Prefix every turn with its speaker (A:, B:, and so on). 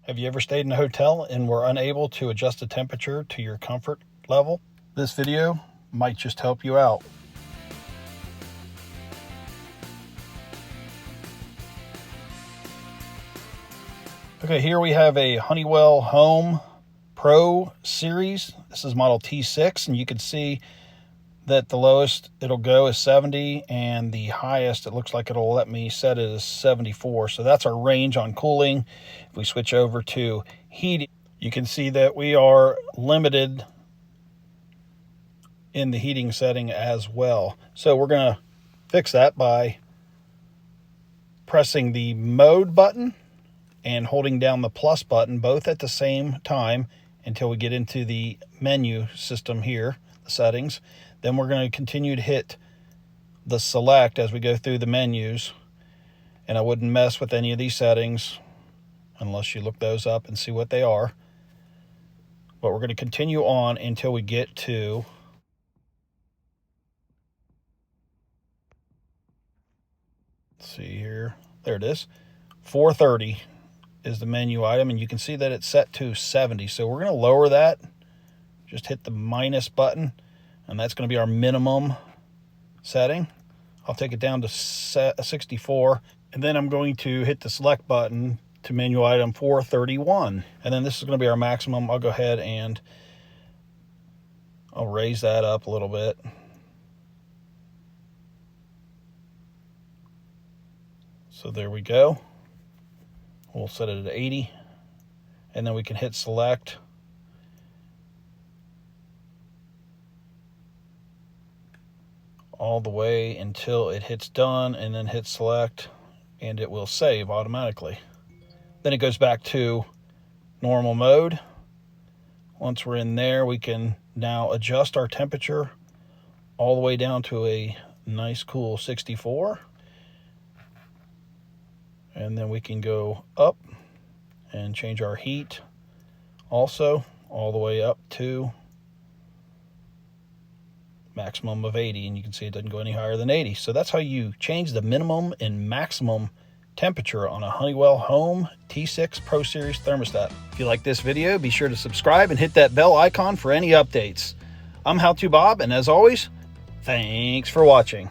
A: Have you ever stayed in a hotel and were unable to adjust the temperature to your comfort level? This video might just help you out. Okay, here we have a Honeywell Home Pro Series. This is model T6, and you can see that the lowest it'll go is 70, and the highest it looks like it'll let me set it as 74. So that's our range on cooling. If we switch over to heating, you can see that we are limited in the heating setting as well. So we're going to fix that by pressing the mode button and holding down the plus button both at the same time until we get into the menu system here, the settings. Then we're going to continue to hit the select as we go through the menus. And I wouldn't mess with any of these settings unless you look those up and see what they are. But we're going to continue on until we get to let's see here. There it is. 430 is the menu item, and you can see that it's set to 70. So we're going to lower that. Just hit the minus button, and that's going to be our minimum setting. I'll take it down to 64, and then I'm going to hit the select button to menu item 431. And then this is going to be our maximum. I'll go ahead and I'll raise that up a little bit. So there we go. We'll set it at 80, and then we can hit select. All the way until it hits done, and then hit select, and it will save automatically. Then it goes back to normal mode. Once we're in there, we can now adjust our temperature all the way down to a nice cool 64. And then we can go up and change our heat also all the way up to maximum of 80, and you can see it doesn't go any higher than 80. So that's how you change the minimum and maximum temperature on a Honeywell Home T6 Pro Series thermostat. If you like this video, be sure to subscribe and hit that bell icon for any updates. I'm How To Bob, and as always, thanks for watching.